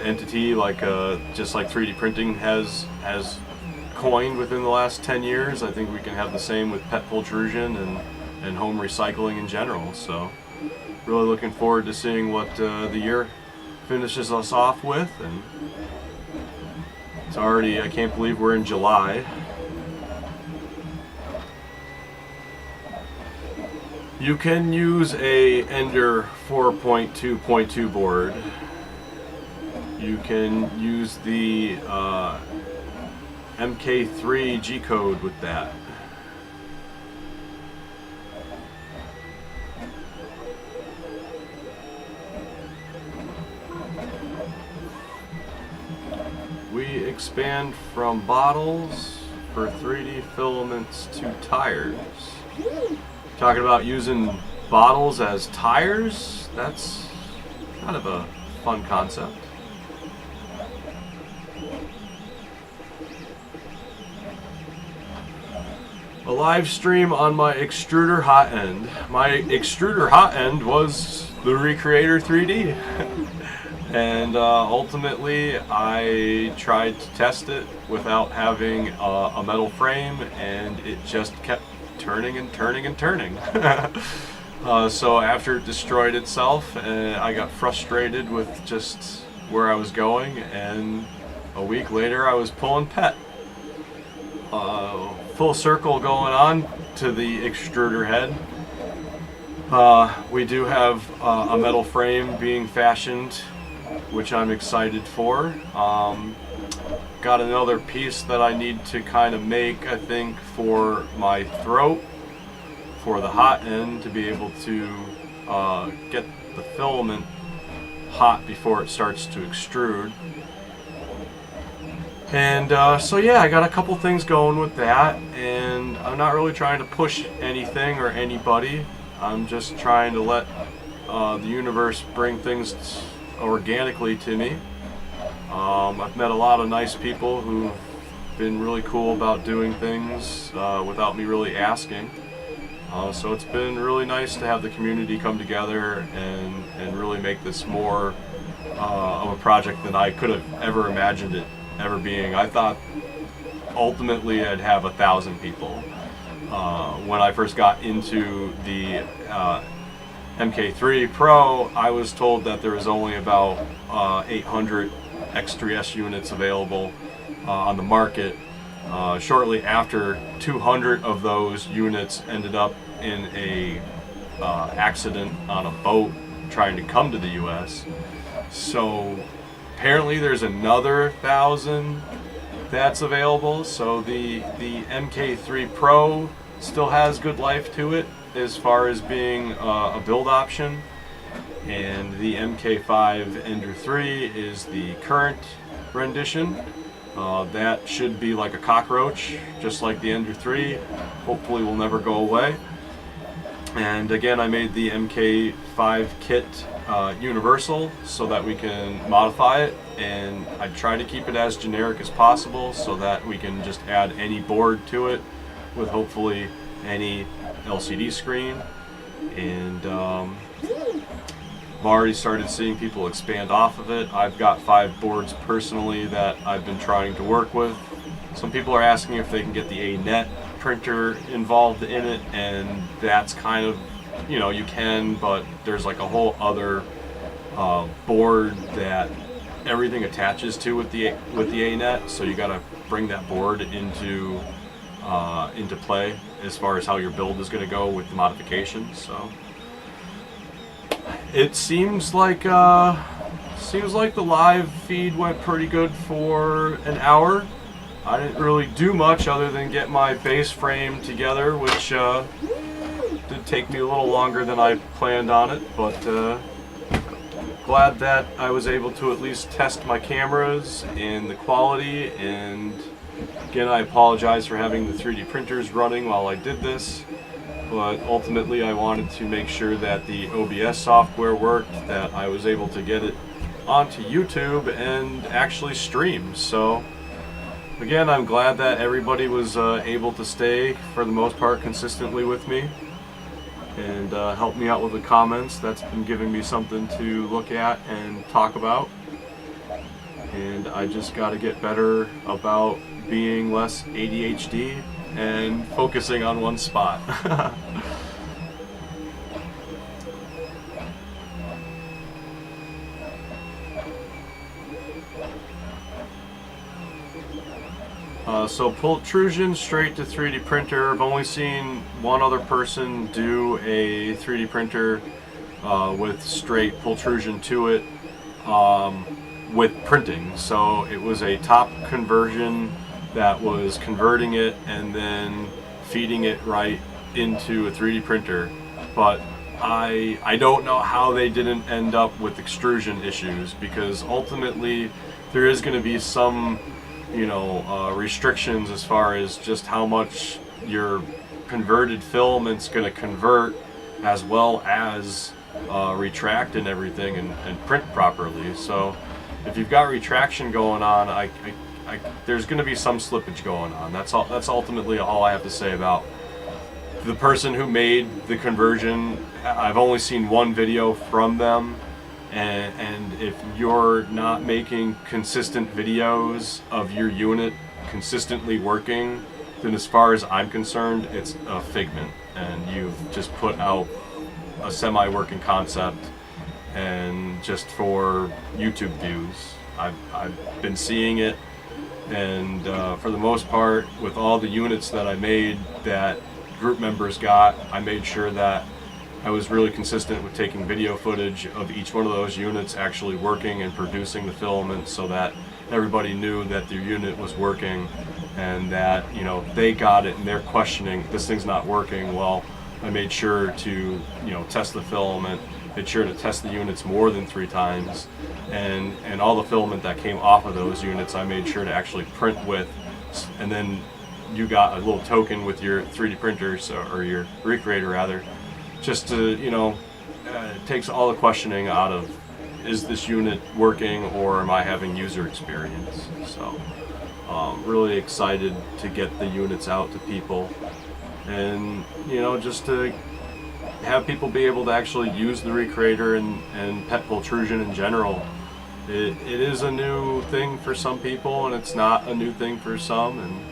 entity, like just like 3D printing has coined within the last 10 years. I think we can have the same with Pet Pultrusion and home recycling in general. So really looking forward to seeing what the year finishes us off with. And it's already, I can't believe we're in July. You can use a Ender 4.2.2 board. You can use the MK3 G-code with that. We expand from bottles for 3D filaments to tires. Talking about using bottles as tires, that's kind of a fun concept. A live stream on my extruder hot end. My extruder hot end was the Recreator 3D. And ultimately I tried to test it without having a metal frame, and it just kept turning and turning and turning. So after it destroyed itself, I got frustrated with just where I was going, and a week later I was pulling PET. Full circle going on to the extruder head. We do have a metal frame being fashioned, which I'm excited for. Got another piece that I need to kind of make, I think, for my throat, for the hot end, to be able to get the filament hot before it starts to extrude. And so yeah, I got a couple things going with that, and I'm not really trying to push anything or anybody. I'm just trying to let the universe bring things organically to me. I've met a lot of nice people who've been really cool about doing things without me really asking. So it's been really nice to have the community come together and really make this more of a project than I could have ever imagined it ever being. I thought ultimately I'd have 1,000 people. When I first got into the MK3 Pro, I was told that there was only about 800 X3S units available on the market. Shortly after, 200 of those units ended up in a accident on a boat trying to come to the US. So apparently there's another 1,000 that's available. So the MK3 Pro still has good life to it as far as being a build option, and the MK5 Ender 3 is the current rendition. That should be like a cockroach, just like the Ender 3. Hopefully will never go away. And again, I made the MK5 kit universal so that we can modify it, and I try to keep it as generic as possible so that we can just add any board to it with hopefully any LCD screen. And I've already started seeing people expand off of it. I've got 5 boards personally that I've been trying to work with. Some people are asking if they can get the A-net printer involved in it, and that's kind of, you know, you can, but there's like a whole other board that everything attaches to with the A-net, so you got to bring that board into play as far as how your build is going to go with the modifications. So it seems like the live feed went pretty good for an hour. I didn't really do much other than get my base frame together, which did take me a little longer than I planned on it, but glad that I was able to at least test my cameras and the quality. And again, I apologize for having the 3D printers running while I did this, but ultimately I wanted to make sure that the OBS software worked, that I was able to get it onto YouTube and actually stream. So again, I'm glad that everybody was able to stay, for the most part, consistently with me and help me out with the comments. That's been giving me something to look at and talk about. And I just got to get better about being less ADHD and focusing on one spot. So Pultrusion straight to 3D printer. I've only seen one other person do a 3D printer with straight Pultrusion to it with printing. So it was a top conversion that was converting it and then feeding it right into a 3D printer. But I don't know how they didn't end up with extrusion issues, because ultimately there is going to be some restrictions as far as just how much your converted filament's going to convert, as well as retract and everything and print properly. So if you've got retraction going on, there's going to be some slippage going on. That's ultimately all I have to say about the person who made the conversion. I've only seen one video from them. And if you're not making consistent videos of your unit consistently working, then as far as I'm concerned, it's a figment, and you've just put out a semi-working concept and just for YouTube views. I've been seeing it, and for the most part, with all the units that I made that group members got, I made sure that I was really consistent with taking video footage of each one of those units actually working and producing the filament, so that everybody knew that their unit was working, and that they got it and they're questioning, this thing's not working. Well, I made sure to test the filament, made sure to test the units more than 3 times, and all the filament that came off of those units I made sure to actually print with. And then you got a little token with your 3D printers, or your Recreator rather, just to, it takes all the questioning out of, is this unit working or am I having user experience? So really excited to get the units out to people, and just to have people be able to actually use the Recreator and pet Pultrusion in general. It is a new thing for some people, and it's not a new thing for some, and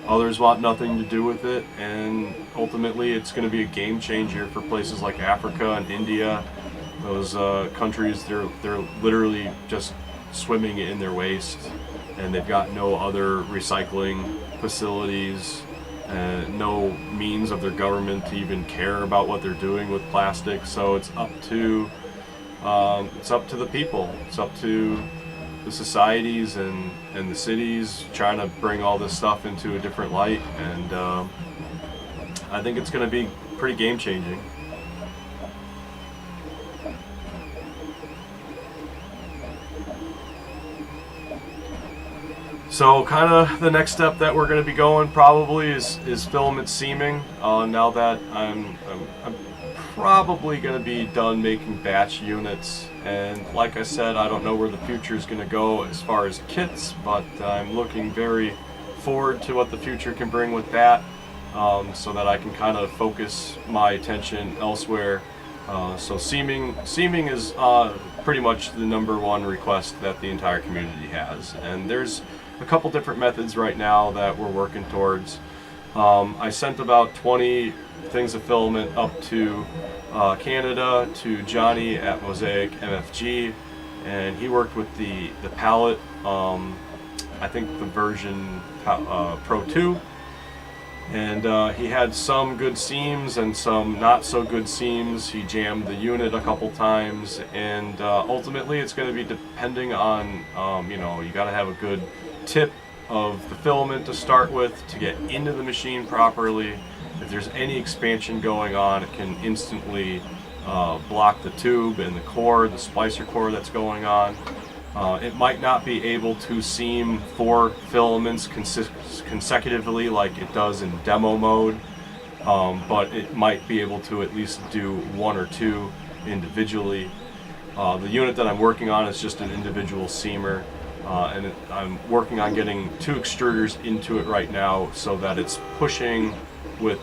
others want nothing to do with it, and ultimately it's going to be a game changer for places like Africa and India. Those countries, they're literally just swimming in their waste, and they've got no other recycling facilities, no means of their government to even care about what they're doing with plastic. So it's up to the people. It's up to the societies and the cities trying to bring all this stuff into a different light, and I think it's going to be pretty game changing. So kind of the next step that we're going to be going probably is filament seaming. Now that I'm probably going to be done making batch units, and like I said, I don't know where the future is going to go as far as kits, but I'm looking very forward to what the future can bring with that, so that I can kind of focus my attention elsewhere. So seaming is pretty much the #1 request that the entire community has, and there's a couple different methods right now that we're working towards. I sent about 20 things of filament up to Canada to Johnny at Mosaic MFG, and he worked with the palette, I think the version Pro 2, and he had some good seams and some not so good seams. He jammed the unit a couple times, and ultimately it's going to be depending on, you got to have a good tip of the filament to start with to get into the machine properly. If there's any expansion going on, it can instantly block the tube and the core, the splicer core that's going on. It might not be able to seam 4 filaments consecutively like it does in demo mode, but it might be able to at least do 1 or 2 individually. The unit that I'm working on is just an individual seamer, and I'm working on getting 2 extruders into it right now so that it's pushing with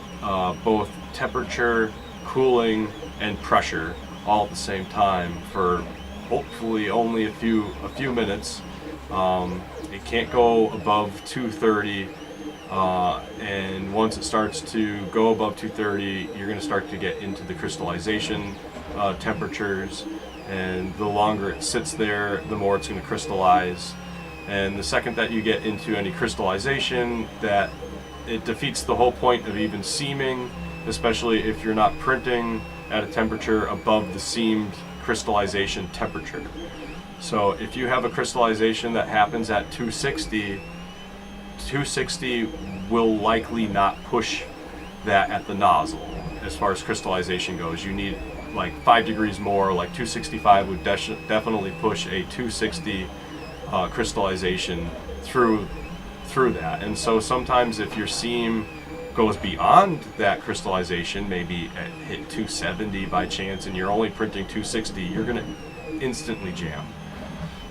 both temperature, cooling, and pressure all at the same time for hopefully only a few minutes. It can't go above 230, and once it starts to go above 230, you're going to start to get into the crystallization temperatures, and the longer it sits there, the more it's going to crystallize. And the second that you get into any crystallization, that it defeats the whole point of even seaming, especially if you're not printing at a temperature above the seamed crystallization temperature. So if you have a crystallization that happens at 260, 260 will likely not push that at the nozzle. As far as crystallization goes, you need like 5 degrees more. Like 265 would definitely push a 260 crystallization through that. And so sometimes if your seam goes beyond that crystallization, maybe hit 270 by chance, and you're only printing 260, you're going to instantly jam.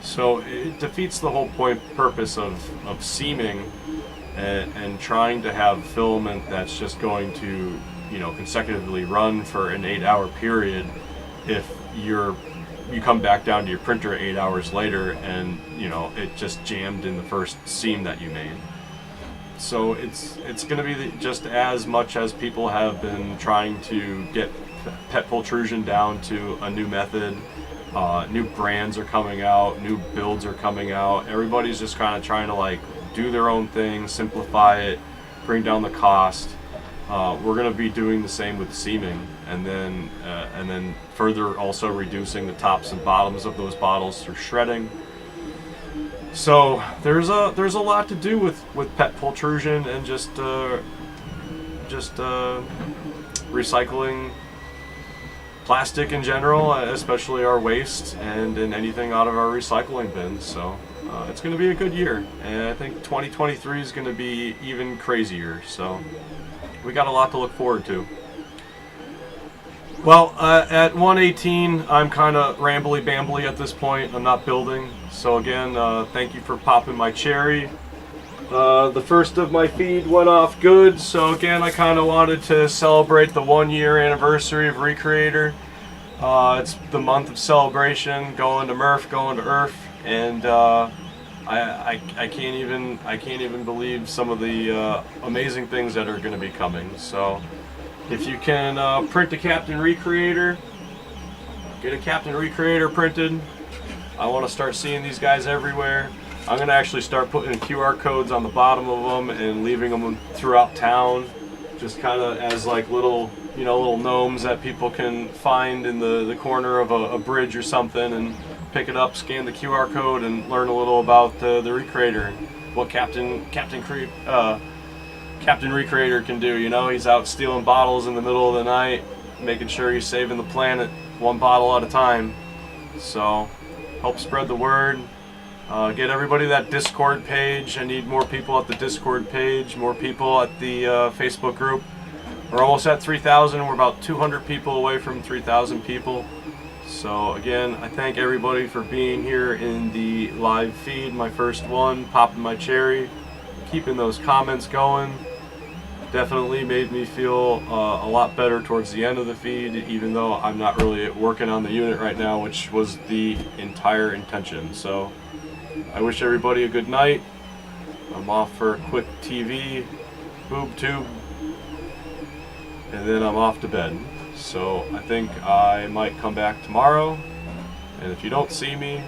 So it defeats the whole purpose of seaming and trying to have filament that's just going to, you know, consecutively run for an 8-hour period if you come back down to your printer 8 hours later and, you know, it just jammed in the first seam that you made. So it's going to be just as much as people have been trying to get pet pultrusion down to a new method. New brands are coming out, new builds are coming out. Everybody's just kind of trying to like do their own thing, simplify it, bring down the cost. We're going to be doing the same with seaming, and then further also reducing the tops and bottoms of those bottles through shredding. So there's a lot to do with pet pultrusion and just recycling plastic in general, especially our waste and in anything out of our recycling bins. So it's going to be a good year, and I think 2023 is going to be even crazier. So we got a lot to look forward to. Well, at 118, I'm kind of rambly-bambly at this point. I'm not building. So again, thank you for popping my cherry. The first of my feed went off good. So again, I kind of wanted to celebrate the 1-year anniversary of Recreator. It's the month of celebration, going to Murph, going to Earth, and I can't even believe some of the amazing things that are going to be coming. So if you can print a Captain Recreator, get a Captain Recreator printed. I want to start seeing these guys everywhere. I'm going to actually start putting QR codes on the bottom of them and leaving them throughout town, just kind of as like little, you know, little gnomes that people can find in the corner of a bridge or something, and pick it up, scan the QR code, and learn a little about the Recreator, what Captain Recreator can do. You know, he's out stealing bottles in the middle of the night, making sure he's saving the planet one bottle at a time. So help spread the word. Get everybody that Discord page. I need more people at the Discord page, more people at the Facebook group. We're almost at 3,000. We're about 200 people away from 3,000 people. So again, I thank everybody for being here in the live feed, my first one, popping my cherry, keeping those comments going. Definitely made me feel a lot better towards the end of the feed, even though I'm not really working on the unit right now, which was the entire intention. So I wish everybody a good night. I'm off for a quick TV, boob tube, and then I'm off to bed. So I think I might come back tomorrow, and if you don't see me,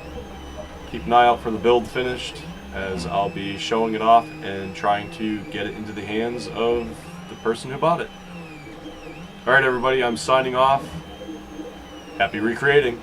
keep an eye out for the build finished, as I'll be showing it off and trying to get it into the hands of the person who bought it. Alright everybody, I'm signing off. Happy recreating.